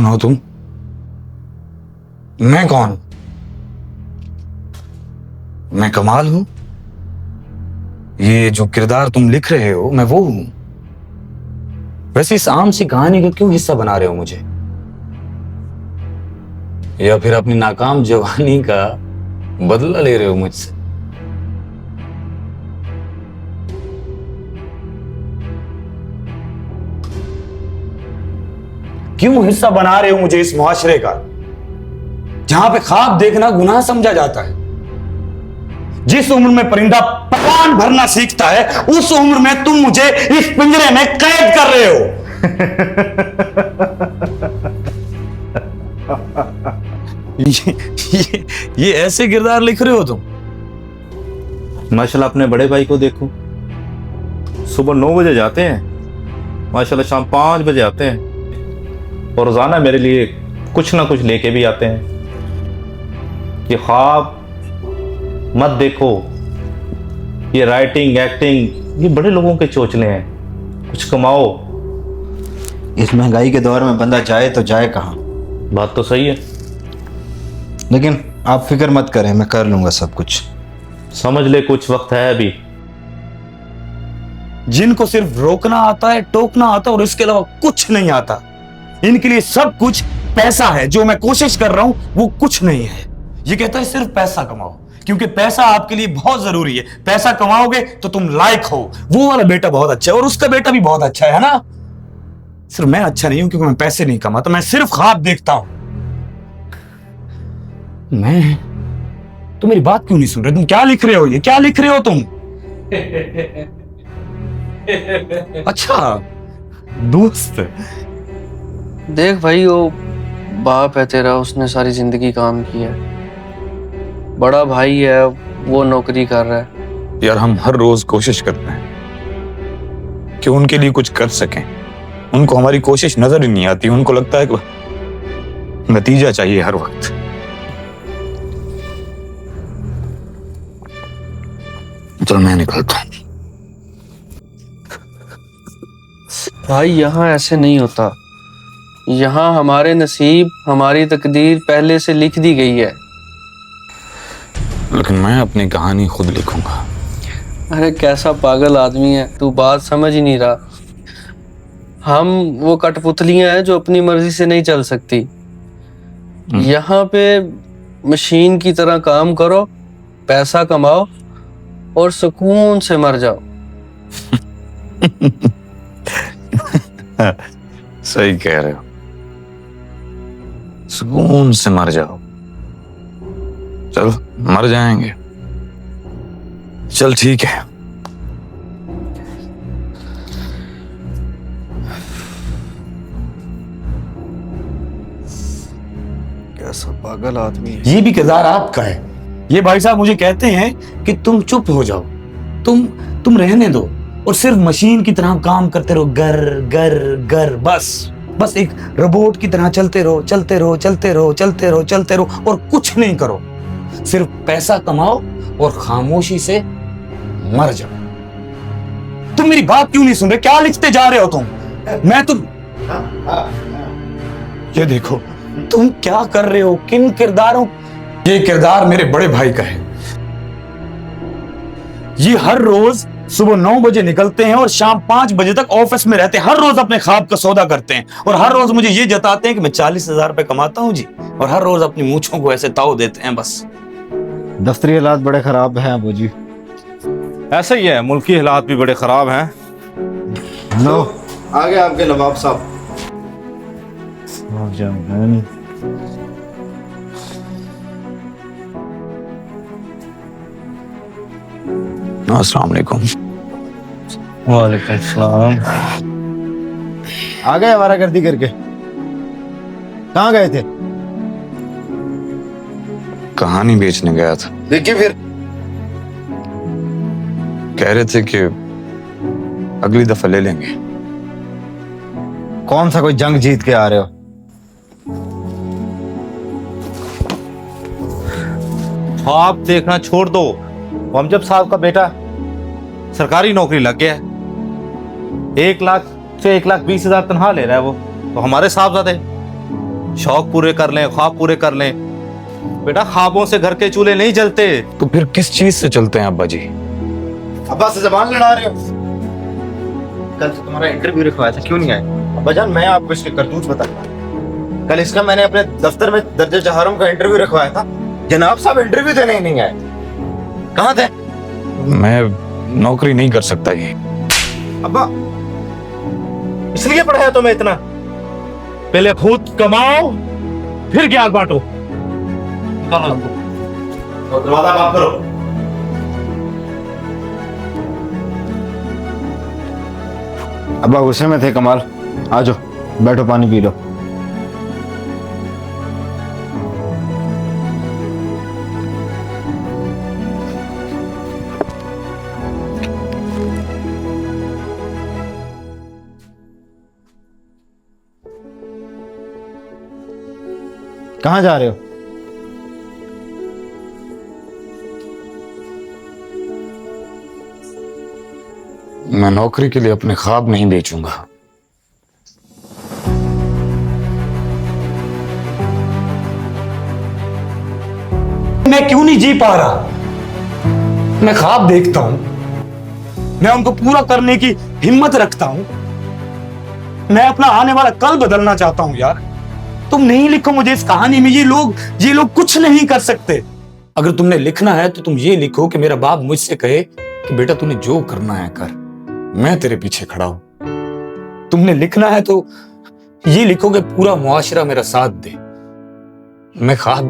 कौन हो तुम? मैं कौन? मैं कमाल हूं? ये जो किरदार तुम लिख रहे हो मैं वो हूं? वैसे इस आम सी कहानी का क्यों हिस्सा बना रहे हो मुझे? या फिर अपनी नाकाम जवानी का बदला ले रहे हो मुझसे? क्यों हिस्सा बना रहे हो मुझे इस मुआशरे का जहां पे ख्वाब देखना गुनाह समझा जाता है? जिस उम्र में परिंदा पकान भरना सीखता है उस उम्र में तुम मुझे इस पिंजरे में कैद कर रहे हो। ये ऐसे किरदार लिख रहे हो तुम? माशाल्लाह अपने बड़े भाई को देखो, सुबह 9 बजे जाते हैं, माशाल्लाह शाम 5 बजे आते हैं और रोजाना मेरे लिए कुछ ना कुछ लेके भी आते हैं। ये ख्वाब मत देखो, ये राइटिंग एक्टिंग ये बड़े लोगों के चोचले हैं, कुछ कमाओ। इस महंगाई के दौर में बंदा जाए तो जाए कहाँ? बात तो सही है, लेकिन आप फिक्र मत करें, मैं कर लूंगा सब कुछ। समझ ले कुछ वक्त है अभी। जिनको सिर्फ रोकना आता है, टोकना आता है और इसके अलावा कुछ नहीं आता, इनके लिए सब कुछ पैसा है। जो मैं कोशिश कर रहा हूं वो कुछ नहीं है। ये कहता है सिर्फ पैसा कमाओ, क्योंकि पैसा आपके लिए बहुत जरूरी है। पैसा कमाओगे तो तुम लायक हो। वो वाला बेटा बहुत अच्छा है और उसका बेटा भी बहुत अच्छा है ना? सिर्फ मैं अच्छा नहीं हूं क्योंकि मैं पैसे नहीं कमाता, मैं सिर्फ ख्वाब देखता हूं। तुम मेरी बात क्यों नहीं सुन रहे? तुम क्या लिख रहे हो? ये क्या लिख रहे हो तुम? अच्छा दोस्त। देख भाई, वो बाप है तेरा, उसने सारी जिंदगी काम किया है। बड़ा भाई है, वो नौकरी कर रहा है। यार हम हर रोज कोशिश करते हैं कि उनके लिए कुछ कर सकें। उनको हमारी कोशिश नजर ही नहीं आती। उनको लगता है कि नतीजा चाहिए हर वक्त। चल मैं निकलता हूं। भाई यहाँ ऐसे नहीं होता। यहाँ हमारे नसीब, हमारी तकदीर पहले से लिख दी गई है। लेकिन मैं अपनी कहानी खुद लिखूंगा। अरे कैसा पागल आदमी है तू, बात समझ ही नहीं रहा। हम वो कठपुतलियां हैं जो अपनी मर्जी से नहीं चल सकती। यहाँ पे मशीन की तरह काम करो, पैसा कमाओ और सुकून से मर जाओ। सही कह रहे हो, सुकून से मर जाओ। चलो मर जाएंगे। चल ठीक है। कैसा पागल आदमी है। ये भी किरदार आपका है। ये भाई साहब मुझे कहते हैं कि तुम चुप हो जाओ, तुम रहने दो और सिर्फ मशीन की तरह काम करते रहो। गर गर गर, बस एक रोबोट की तरह चलते रहो, चलते रहो, चलते रहो, चलते रहो, चलते रहो और कुछ नहीं करो। सिर्फ पैसा कमाओ और खामोशी से मर जाओ। तुम मेरी बात क्यों नहीं सुन रहे? क्या लिखते जा रहे हो तुम? ये देखो तुम क्या कर रहे हो, किन किरदारों। ये किरदार मेरे बड़े भाई का है। ये हर रोज सुबह 9 बजे निकलते हैं और शाम 5 बजे तक ऑफिस में रहते हैं। हर रोज अपने ख्वाब का सौदा करते हैं और हर रोज मुझे ये जताते हैं कि मैं 40,000 रुपए कमाता हूं जी, और हर रोज अपनी मूंछों को ऐसे ताव देते हैं। बस दफ्तरी हालात बड़े खराब हैं अबू जी। ऐसा ही है, मुल्की हालात भी बड़े खराब हैं। लो आ गए आपके नवाब साहब। अस्सलाम वालेकुम। वालेकुम सलाम। आ गए आवारागर्दी करके? कहाँ गए थे? कहानी बेचने गया था। देखिए फिर कह रहे थे कि अगली दफा ले लेंगे। कौन सा कोई जंग जीत के आ रहे हो? ख्वाब देखना छोड़ दो। अमजद साहब का बेटा सरकारी नौकरी लग गया है, 1 लाख से 1,20,000 तनख्वाह ले रहा है वो, तो हमारे साहबजादे शौक पूरे कर लें, ख्वाब पूरे कर लें। बेटा ख्वाबों से घर के चूल्हे नहीं जलते। तो फिर किस चीज से चलते हैं अब्बा जी? अब्बा से जबान लड़ा रहे हो? कल से तुम्हारा इंटरव्यू रखवाया था, क्यों नहीं आए? अब्बा जान, मैं आपको इसके करतूत बताऊंगा। कल इसका मैंने अपने दफ्तर में दर्जे चहारों का इंटरव्यू रखवाया था, जनाब साहब इंटरव्यू देने ही नहीं आए। कहाँ थे? मैं नौकरी नहीं कर सकता ये। अब्बा इसलिए पढ़ाया तुम्हें इतना? पहले खुद कमाओ फिर ज्ञान बांटो। निकालो इसको। और दरवाजा बंद करो। अब्बा गुस्से में थे कमाल, आ जाओ बैठो पानी पी लो। कहाँ जा रहे हो? मैं नौकरी के लिए अपने ख्वाब नहीं बेचूंगा। मैं क्यों नहीं जी पा रहा? मैं ख्वाब देखता हूं, मैं उनको पूरा करने की हिम्मत रखता हूं। मैं अपना आने वाला कल बदलना चाहता हूं यार। तुम नहीं लिखो मुझे इस कहानी में, ये लोग कुछ नहीं कर सकते। अगर तुमने लिखना है तो तुम ये लिखो कि मेरा बाप मुझसे कहे कि बेटा तूने जो करना है कर, मैं तेरे पीछे खड़ा हूं। तुमने लिखना है तो ये लिखो कि पूरा मुआशरा मेरा साथ दे। मैं ख्वाब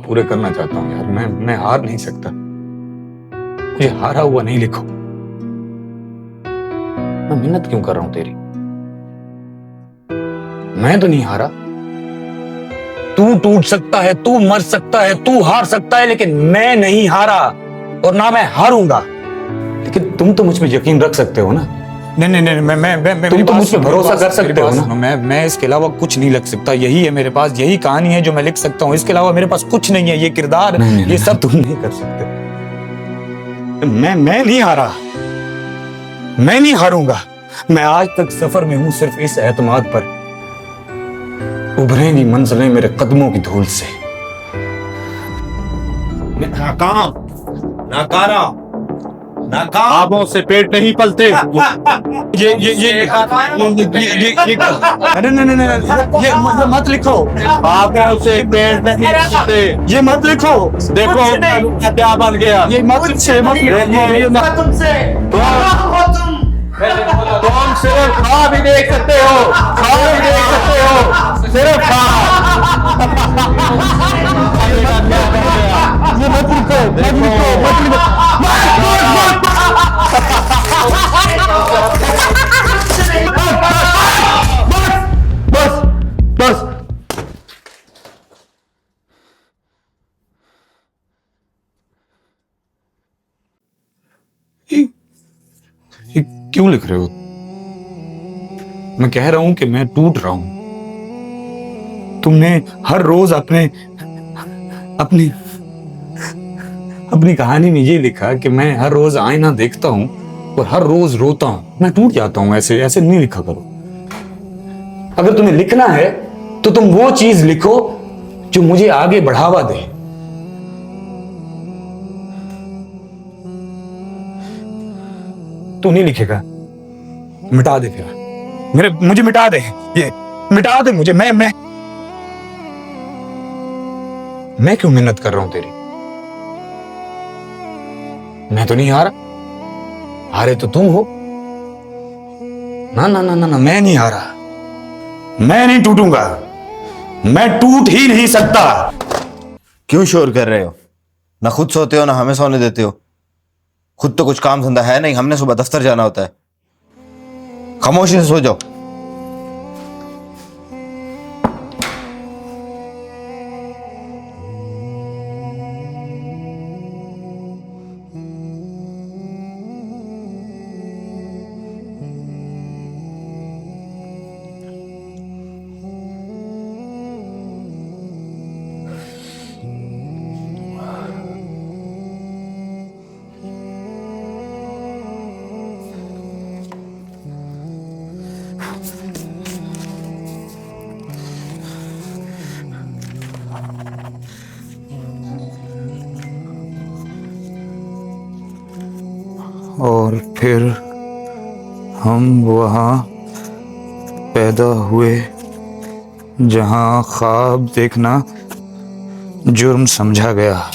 पूरे करना चाहता हूं यार। मैं हार नहीं सकता। मुझे हारा हुआ नहीं लिखो। मैं मेहनत क्यों कर रहा हूं तेरी? मैं तो नहीं हारा। तू टूट सकता है, तू मर सकता है, तू हार सकता है, लेकिन मैं नहीं हारा और ना मैं हारूंगा। लेकिन तुम तो मुझ पे यकीन रख सकते हो ना? नहीं, तुम तो मुझ पे भरोसा कर सकते हो ना? मैं इसके अलावा कुछ नहीं लिख सकता। यही है मेरे पास, यही कहानी है जो मैं लिख सकता हूँ। इसके अलावा मेरे पास कुछ नहीं है। ये किरदार, ये सब तुम नहीं कर सकते। मैं नहीं हारा, मैं नहीं हारूंगा। मैं आज तक सफर में हूं सिर्फ इस एतमाद पर, उभरेंगी मंजिलें मेरे कदमों की धूल से। नाकारा ख्वाबों से पेट नहीं पलते। ये नहीं, मत लिखो। ख्वाबों से पेट नहीं पलते। ये मत लिखो। देखो क्या बन गया। ये मत लिखो। तुम सिर्फ ख्वाब ही देख सकते हो, ख्वाब ही देख सकते हो, सिर्फ ख्वाब। ये मत लिखो, मत लिखो। बस ये क्यों लिख रहे हो? मैं कह रहा हूं कि मैं टूट रहा हूं। तुमने हर रोज अपनी कहानी में ये लिखा कि मैं हर रोज आईना देखता हूं और हर रोज रोता हूं। मैं टूट जाता हूं। ऐसे नहीं लिखा करो। अगर तुम्हें लिखना है तो तुम वो चीज लिखो जो मुझे आगे बढ़ावा दे। तू नहीं लिखेगा, मिटा दे फिर। मुझे मिटा दे, ये मिटा दे मुझे। मैं क्यों मेहनत कर रहा हूं तेरी? मैं तो नहीं हारा। हारे तो तुम हो। ना ना ना ना ना, मैं नहीं हारा। मैं नहीं टूटूंगा। मैं टूट ही नहीं सकता। क्यों शोर कर रहे हो? ना खुद सोते हो ना हमें सोने देते हो। खुद तो कुछ काम धंधा है नहीं, हमने सुबह दफ्तर जाना होता है। खामोशी से सो जाओ। और फिर हम वहाँ पैदा हुए जहाँ ख्वाब देखना जुर्म समझा गया।